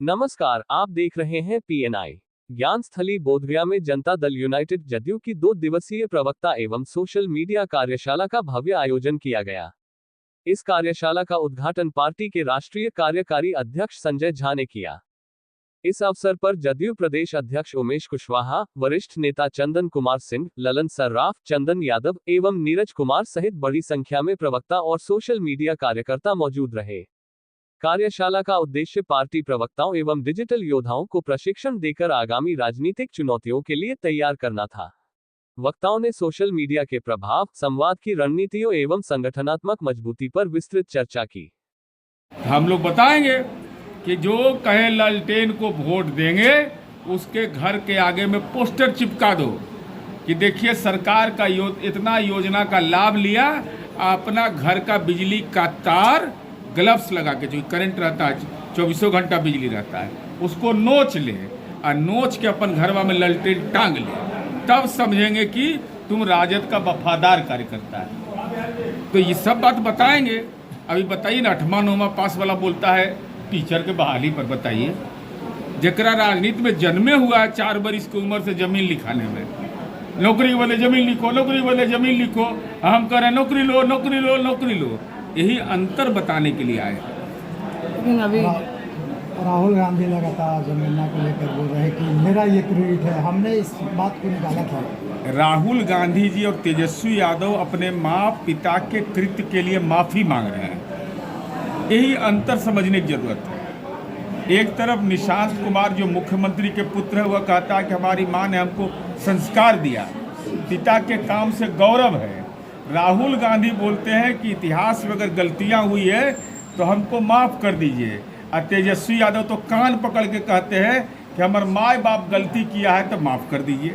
नमस्कार, आप देख रहे हैं पीएनआई ज्ञान स्थली बोधगया में जनता दल यूनाइटेड जदयू की 2 दिवसीय प्रवक्ता एवं सोशल मीडिया कार्यशाला का भव्य आयोजन किया गया। इस कार्यशाला का उद्घाटन पार्टी के राष्ट्रीय कार्यकारी अध्यक्ष संजय झा ने किया। इस अवसर पर जदयू प्रदेश अध्यक्ष उमेश कुशवाहा, वरिष्ठ नेता चंदन कुमार सिंह, ललन सर्राफ, चंदन यादव एवं नीरज कुमार सहित बड़ी संख्या में प्रवक्ता और सोशल मीडिया कार्यकर्ता मौजूद रहे। कार्यशाला का उद्देश्य पार्टी प्रवक्ताओं एवं डिजिटल योद्धाओं को प्रशिक्षण देकर आगामी राजनीतिक चुनौतियों के लिए तैयार करना था। वक्ताओं ने सोशल मीडिया के प्रभाव, संवाद की रणनीतियों एवं संगठनात्मक मजबूती पर विस्तृत चर्चा की। हम लोग बताएंगे कि जो कहे लालटेन को वोट देंगे उसके घर के आगे में पोस्टर चिपका दो कि देखिए सरकार का इतना योजना का लाभ लिया, अपना घर का बिजली का तार ग्लव्स लगा के, जो करंट रहता है 24 घंटा बिजली रहता है, उसको नोच ले और नोच के अपन घरवा में लालटेन टांग ले, तब समझेंगे कि तुम राजद का वफादार कार्यकर्ता है। तो ये सब बात बताएंगे। अभी बताइए ना, 8वां 9वां पास वाला बोलता है टीचर के बहाली पर। बताइए, जकरा राजनीति में जन्मे हुआ है 4 बरिस की उम्र से जमीन लिखाने में, नौकरी वाले जमीन लिखो, नौकरी वाले जमीन लिखो, हम कह रहे हैं नौकरी लो, नौकरी लो, नौकरी लो। यही अंतर बताने के लिए आए। लेकिन अभी राहुल गांधी लगातार जमीन को लेकर बोल रहे हैं कि मेरा ये क्रेडिट है, हमने इस बात को निकाला था। राहुल गांधी जी और तेजस्वी यादव अपने माँ पिता के कृत्य के लिए माफी मांग रहे हैं। यही अंतर समझने की जरूरत है। एक तरफ निशांत कुमार जो मुख्यमंत्री के पुत्र है, वह कहता है कि हमारी माँ ने हमको संस्कार दिया, पिता के काम से गौरव है। राहुल गांधी बोलते हैं कि इतिहास में अगर गलतियां हुई है तो हमको माफ़ कर दीजिए, और तेजस्वी यादव तो कान पकड़ के कहते हैं कि हमारे माँ बाप गलती किया है तो माफ़ कर दीजिए।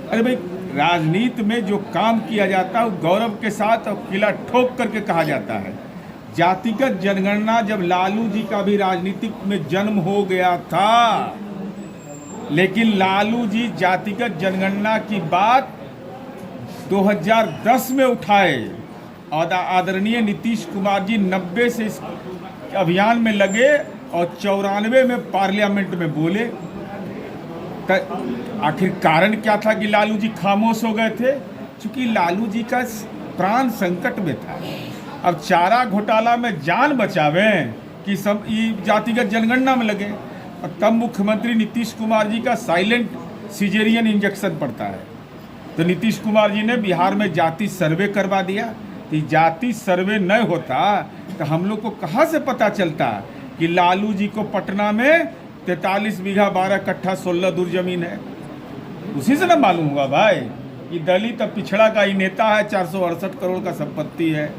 अरे भाई, राजनीति में जो काम किया जाता है वो गौरव के साथ और किला ठोक करके कहा जाता है। जातिगत जनगणना, जब लालू जी का भी राजनीतिक में जन्म हो गया था, लेकिन लालू जी जातिगत जनगणना की बात 2010 में उठाए और आदरणीय नीतीश कुमार जी 90 से इस अभियान में लगे और 94 में पार्लियामेंट में बोले। आखिर कारण क्या था कि लालू जी खामोश हो गए थे? क्योंकि लालू जी का प्राण संकट में था। अब चारा घोटाला में जान बचावें कि सब ये जातिगत जनगणना में लगे, और तब मुख्यमंत्री नीतीश कुमार जी का साइलेंट सिजेरियन इंजेक्शन पड़ता है। तो नीतीश कुमार जी ने बिहार में जाति सर्वे करवा दिया। तो जाति सर्वे न होता तो हम लोग को कहाँ से पता चलता कि लालू जी को पटना में 43 बीघा 12 कट्ठा 16 दूर जमीन है? उसी से ना मालूम हुआ भाई कि दलित पिछड़ा का ही नेता है, 468 करोड़ का संपत्ति है,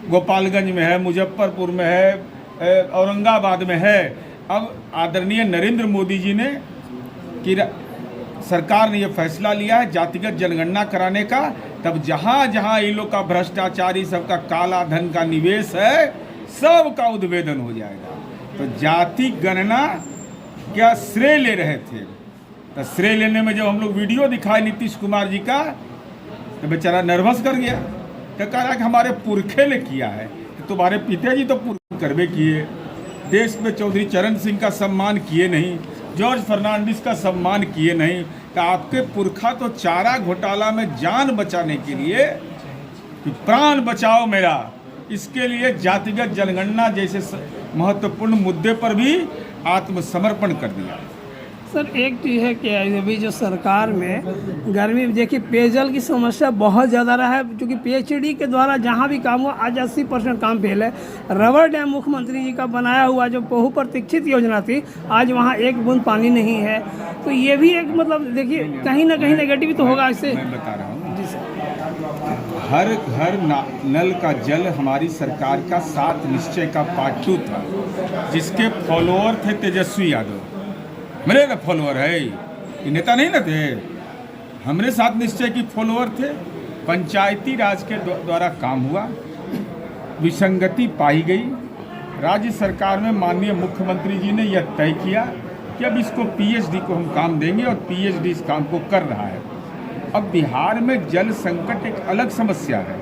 गोपालगंज में है, मुजफ्फरपुर में है, औरंगाबाद में है। अब आदरणीय नरेंद्र मोदी जी ने कि सरकार ने यह फैसला लिया है जातिगत जनगणना कराने का, तब जहाँ जहाँ इन लोग का भ्रष्टाचारी सबका काला धन का निवेश है, सबका उद्भेदन हो जाएगा। तो जाति गणना क्या श्रेय ले रहे थे, तो श्रेय लेने में जब हम लोग वीडियो दिखाए नीतीश कुमार जी का, तो बेचारा नर्वस कर गया। तो कह रहा कि हमारे पुरखे ने किया है। तो तुम्हारे पिताजी तो पुरखे करवे किए, देश में चौधरी चरण सिंह का सम्मान किए नहीं, जॉर्ज फर्नांडिस का सम्मान किए नहीं। तो आपके पुरखा तो चारा घोटाला में जान बचाने के लिए कि प्राण बचाओ मेरा, इसके लिए जातिगत जनगणना जैसे महत्वपूर्ण मुद्दे पर भी आत्मसमर्पण कर दिया। सर, एक चीज़ है कि अभी जो सरकार में गर्मी में देखिए पेयजल की समस्या बहुत ज़्यादा रहा है, क्योंकि पीएचडी के द्वारा जहाँ भी काम हुआ आज 80% काम फेल है। रबर डैम मुख्यमंत्री जी का बनाया हुआ जो बहु प्रतीक्षित योजना थी, आज वहाँ एक बूंद पानी नहीं है। तो ये भी एक मतलब देखिए कहीं ना कहीं नेगेटिव तो होगा इससे। मैं बता रहा हूँ जी सर, हर घर नल का जल हमारी सरकार का 7 निश्चय का पार्ट 2 था, जिसके फॉलोअर थे तेजस्वी यादव। मेरे ना फॉलोअर है, ये नेता नहीं ना थे, हमरे 7 निश्चय की फॉलोअर थे। पंचायती राज के द्वारा काम हुआ, विसंगति पाई गई। राज्य सरकार में माननीय मुख्यमंत्री जी ने यह तय किया कि अब इसको पीएचडी को हम काम देंगे, और पीएचडी इस काम को कर रहा है। अब बिहार में जल संकट एक अलग समस्या है,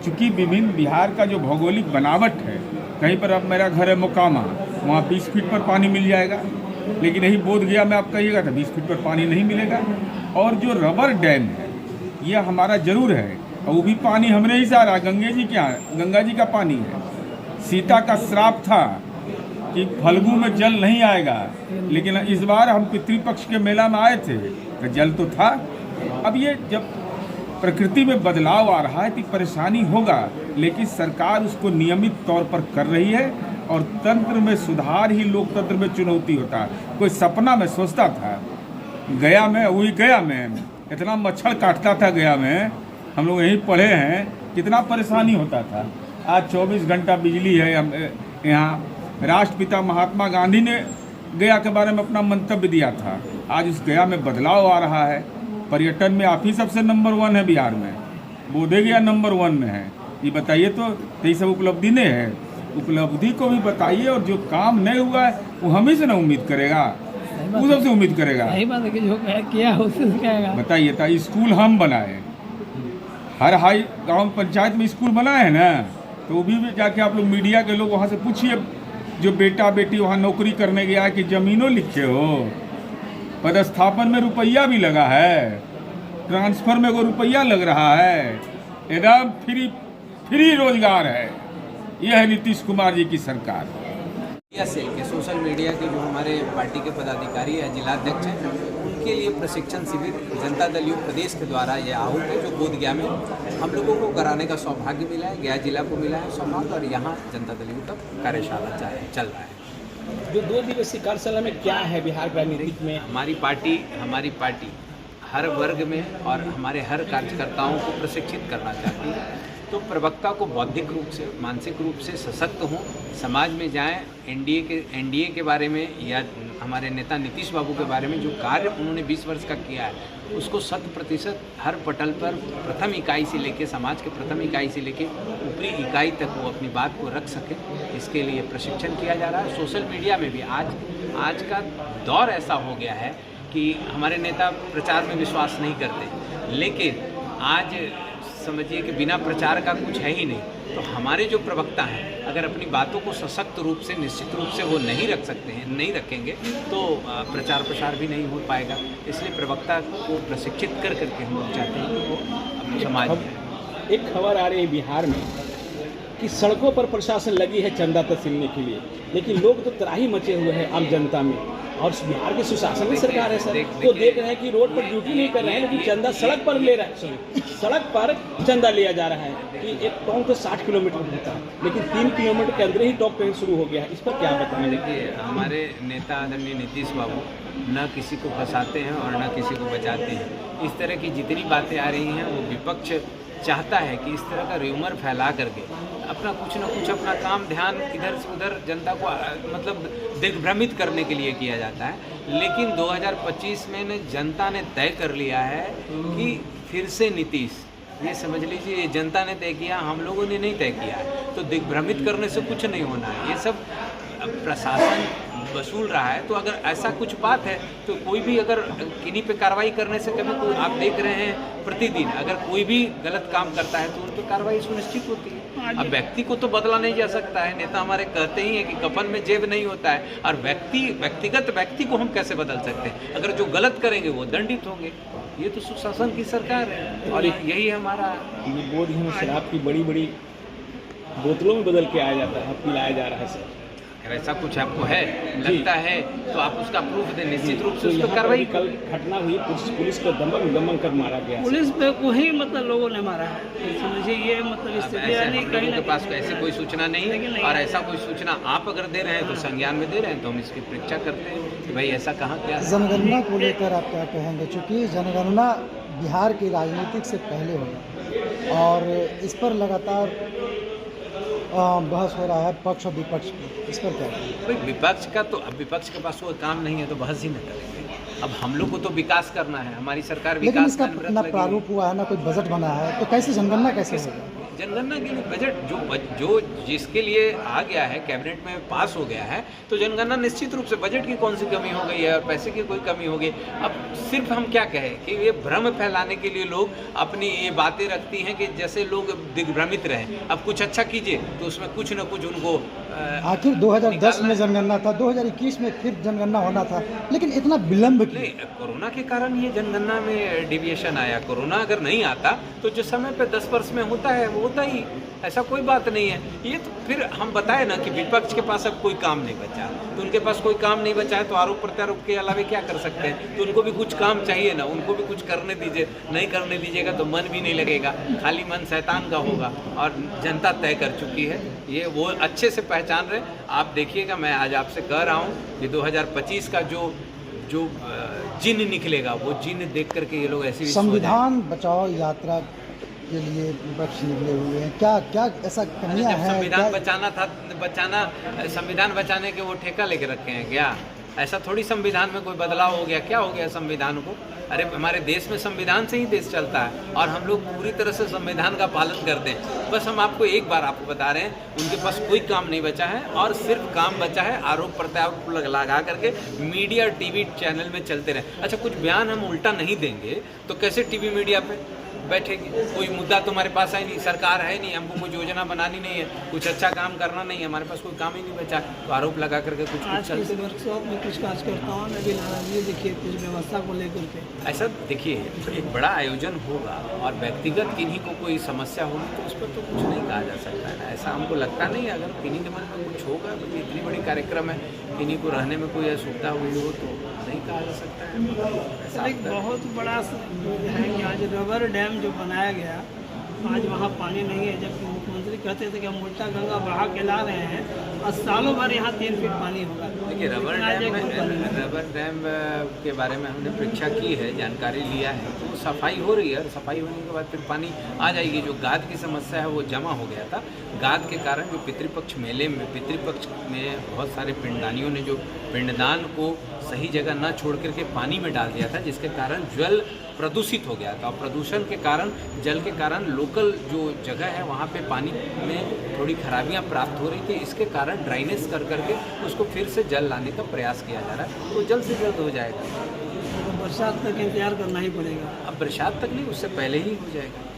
चूँकि विभिन्न बिहार का जो भौगोलिक बनावट है, कहीं पर अब मेरा घर है मोकामा, वहाँ 20 फीट पर पानी मिल जाएगा, लेकिन यही बोध गया में आप कहिएगा तो 20 फीट पर पानी नहीं मिलेगा। और जो रबर डैम है ये हमारा जरूर है, और वो भी पानी हमरे ही से आ रहा है, गंगा जी का पानी है। सीता का श्राप था कि फल्गु में जल नहीं आएगा, लेकिन इस बार हम पितृपक्ष के मेला में आए थे तो जल तो था। अब ये जब प्रकृति में बदलाव आ रहा है तो परेशानी होगा, लेकिन सरकार उसको नियमित तौर पर कर रही है, और तंत्र में सुधार ही लोकतंत्र में चुनौती होता है। कोई सपना में सोचता था गया में इतना मच्छर काटता था, गया में हम लोग यहीं पढ़े हैं कितना परेशानी होता था। आज 24 घंटा बिजली है यहाँ। राष्ट्रपिता महात्मा गांधी ने गया के बारे में अपना मंतव्य दिया था। आज उस गया में बदलाव आ रहा है। पर्यटन में आप ही सबसे नंबर 1 है बिहार में, बोधे गया नंबर 1 में है। ये बताइए तो यही सब उपलब्धि नहीं है? उपलब्धि को भी बताइए, और जो काम नहीं हुआ है वो हम ही से ना उम्मीद करेगा, वो सबसे उम्मीद करेगा। सही बात है कि जो किया उससे कहेगा। बताइए था स्कूल हम बनाए, हर हाई गांव पंचायत में स्कूल बनाए हैं ना, तो वो भी जाके आप लोग मीडिया के लोग वहाँ से पूछिए जो बेटा बेटी वहाँ नौकरी करने गया है कि जमीनों लिखे हो, पदस्थापन में रुपया भी लगा है, ट्रांसफर में वो रुपया लग रहा है, एकदम फ्री रोजगार है। यह है नीतीश कुमार जी की सरकार। मीडिया सेल के सोशल मीडिया के जो हमारे पार्टी के पदाधिकारी या जिलाध्यक्ष हैं, उनके लिए प्रशिक्षण शिविर जनता दल यू प्रदेश के द्वारा ये आहूत है, जो बोध गया में हम लोगों को कराने का सौभाग्य मिला है। गया जिला को मिला है सौभाग्य, और यहाँ जनता दल यू का कार्यशाला चल रहा है। जो 2 दिवसीय कार्यशाला में क्या है बिहार राजनीतिक में? हमारी पार्टी हर वर्ग में और हमारे हर कार्यकर्ताओं को प्रशिक्षित करना चाहती है। तो प्रवक्ता को बौद्धिक रूप से, मानसिक रूप से सशक्त हों, समाज में जाएं, एनडीए के बारे में या हमारे नेता नीतीश बाबू के बारे में जो कार्य उन्होंने 20 वर्ष का किया है उसको 100% हर पटल पर प्रथम इकाई से लेके, समाज के प्रथम इकाई से लेके ऊपरी इकाई तक वो अपनी बात को रख सके, इसके लिए प्रशिक्षण किया जा रहा है। सोशल मीडिया में भी आज का दौर ऐसा हो गया है कि हमारे नेता प्रचार में विश्वास नहीं करते, लेकिन आज समझिए कि बिना प्रचार का कुछ है ही नहीं। तो हमारे जो प्रवक्ता हैं अगर अपनी बातों को सशक्त रूप से, निश्चित रूप से वो नहीं रखेंगे तो प्रचार प्रसार भी नहीं हो पाएगा। इसलिए प्रवक्ता को प्रशिक्षित करके हम लोग चाहते हैं कि वो अपने समाज में। एक खबर आ रही है बिहार में कि सड़कों पर प्रशासन लगी है चंदा तसीलने के लिए, लेकिन लोग तो त्राही मचे हुए हैं आम जनता में, और बिहार की सुशासन की सरकार है सर, तो देख रहे हैं कि रोड पर ड्यूटी नहीं कर रहे हैं, लेकिन चंदा सड़क पर ले रहा है, सड़क पर चंदा लिया जा रहा है कि एक टोंक तो 60 किलोमीटर होता है, लेकिन 3 किलोमीटर के अंदर ही टॉप ट्रेन शुरू हो गया है। इस पर क्या बताएं? देखिए, हमारे नेता आदरणीय नीतीश बाबू न किसी को फंसाते हैं और न किसी को बचाते हैं। इस तरह की जितनी बातें आ रही हैं वो विपक्ष चाहता है कि इस तरह का र्यूमर फैला करके अपना कुछ न कुछ अपना काम ध्यान इधर से उधर जनता को मतलब दिग्भ्रमित करने के लिए किया जाता है। लेकिन 2025 में जनता ने तय कर लिया है कि फिर से नीतीश, ये समझ लीजिए जनता ने तय किया, हम लोगों ने नहीं तय किया है। तो दिग्भ्रमित करने से कुछ नहीं होना है, ये सब प्रशासन वसूल रहा है। तो अगर ऐसा कुछ बात है तो कोई भी अगर किन्हीं पे कार्रवाई करने से कभी कोई, आप देख रहे हैं प्रतिदिन अगर कोई भी गलत काम करता है तो उन पर कार्रवाई सुनिश्चित होती है। अब व्यक्ति को तो बदला नहीं जा सकता है, नेता हमारे कहते ही हैं कि कफन में जेब नहीं होता है, और व्यक्तिगत व्यक्ति को हम कैसे बदल सकते हैं? अगर जो गलत करेंगे वो दंडित होंगे। ये तो सुशासन की सरकार है और यही हमारा। ये बोध में शराब की बड़ी बड़ी बोतलों में बदल के आया जाता है, पिलाया जा रहा है सर। अगर ऐसा कुछ आपको है लगता है तो आप उसका प्रूफ दें, निश्चित रूप से उस पर कार्रवाई। कल घटना हुई, पुलिस को दमन कर मारा गया। पुलिस पे वही मतलब लोगों ने मारा है, समझिए ये मतलब स्थिति है। नहीं, कहीं के पास ऐसी कोई सूचना नहीं, और ऐसा कोई सूचना आप अगर दे रहे हैं तो संज्ञान में दे रहे हैं तो हम इसकी परीक्षा करते हैं कि भाई ऐसा कहाँ क्या है। जनगणना को लेकर आप क्या कहेंगे? चूँकि जनगणना बिहार की राजनीतिक से पहले होगा और इस पर लगातार बहस हो रहा है पक्ष और विपक्ष की, इस पर क्या भाई? विपक्ष का तो अब विपक्ष के पास कोई काम नहीं है तो बहस ही न करेंगे। अब हम लोग को तो विकास करना है, हमारी सरकार विकास, लेकिन इसका ना प्रारूप हुआ है ना कोई बजट बना है, तो कैसे जनगणना कैसे होगा? जनगणना के लिए बजट जो जिसके लिए आ गया है, कैबिनेट में पास हो गया है, तो जनगणना निश्चित रूप से बजट की कौन सी कमी हो गई है और पैसे की कोई कमी हो गई। अब सिर्फ हम क्या कहें कि ये भ्रम फैलाने के लिए लोग अपनी ये बातें रखती हैं कि जैसे लोग दिग्भ्रमित रहें। अब कुछ अच्छा कीजिए तो उसमें कुछ न कुछ उनको आखिर 2010 में जनगणना था, 2021 में फिर जनगणना होना था, लेकिन इतना विलंब क्यों? नहीं, कोरोना के कारण ये जनगणना में डिविएशन आया। कोरोना अगर नहीं आता तो जो समय पे 10 वर्ष में होता है वो होता ही, ऐसा कोई बात नहीं है। ये तो फिर हम बताए ना कि विपक्ष के पास अब कोई काम नहीं बचा, तो उनके पास कोई काम नहीं बचा है तो आरोप प्रत्यारोप के अलावा क्या कर सकते हैं? तो उनको भी कुछ काम चाहिए ना, उनको भी कुछ करने दीजिए। नहीं करने दीजिएगा तो मन भी नहीं लगेगा, खाली मन शैतान का होगा। और जनता तय कर चुकी है, ये वो अच्छे से पहचान रहे। आप देखिएगा, मैं आज आपसे कह रहा हूँ कि 2025 का जो जिन निकलेगा वो जिन देख करके ये लोग ऐसे संविधान बचाओ यात्रा के लिए विपक्ष निकले हुए हैं, क्या ऐसा कमियां हैं? संविधान संविधान बचाने के वो ठेका लेके रखे हैं क्या? ऐसा थोड़ी संविधान में कोई बदलाव हो गया, क्या हो गया संविधान को? अरे हमारे देश में संविधान से ही देश चलता है और हम लोग पूरी तरह से संविधान का पालन करते हैं। बस हम आपको एक बार आपको बता रहे हैं, उनके पास कोई काम नहीं बचा है और सिर्फ काम बचा है आरोप प्रत्यारोप लगा करके मीडिया टीवी चैनल में चलते रहे। अच्छा, कुछ बयान हम उल्टा नहीं देंगे तो कैसे टीवी मीडिया पे बैठेगी? कोई मुद्दा तो हमारे पास है नहीं, सरकार है नहीं, हमको कोई योजना बनानी नहीं है, कुछ अच्छा काम करना नहीं है, हमारे पास कोई काम ही नहीं बचा, तो आरोप लगा करके कुछ आज के इस वर्कशॉप में कुछ कार्यकर्ताओं ने भी नाराजगी देखिए कुछ व्यवस्था को लेकर के। ऐसा देखिए, एक बड़ा आयोजन होगा और व्यक्तिगत किन्हीं को कोई समस्या होगी तो उस पर तो कुछ नहीं कहा जा सकता है ना। ऐसा हमको लगता नहीं है। अगर किन्हीं के मन में कुछ होगा तो इतनी बड़ी कार्यक्रम है, किन्हीं को रहने में कोई असुविधा हुई हो तो नहीं कहा जा सकता है। एक बहुत बड़ा है कि आज रबर डैम जो बनाया गया, आज वहाँ पानी नहीं है, जबकि मुख्यमंत्री कहते थे कि हम उल्टा गंगा बहा के ला रहे हैं और सालों भर यहाँ 3 फीट पानी होगा। देखिए, रबर डैम के बारे में हमने परीक्षा की है, जानकारी लिया है, तो सफाई हो रही है और सफाई होने के बाद फिर पानी आ जाएगी। जो गाद की समस्या है वो जमा हो गया था, गाद के कारण जो पितृपक्ष मेले में बहुत सारे पिंडदानियों ने जो पिंडदान को सही जगह न छोड़ करके पानी में डाल दिया था, जिसके कारण जल प्रदूषित हो गया था। और प्रदूषण के कारण, जल के कारण लोकल जो जगह है वहाँ पे पानी में थोड़ी खराबियाँ प्राप्त हो रही थी। इसके कारण ड्राइनेज कर करके उसको फिर से जल लाने का प्रयास किया जा रहा है, तो जल्द से जल्द हो जाएगा। तो बरसात तक इंतजार करना ही पड़ेगा। अब बरसात तक नहीं, उससे पहले ही हो जाएगा।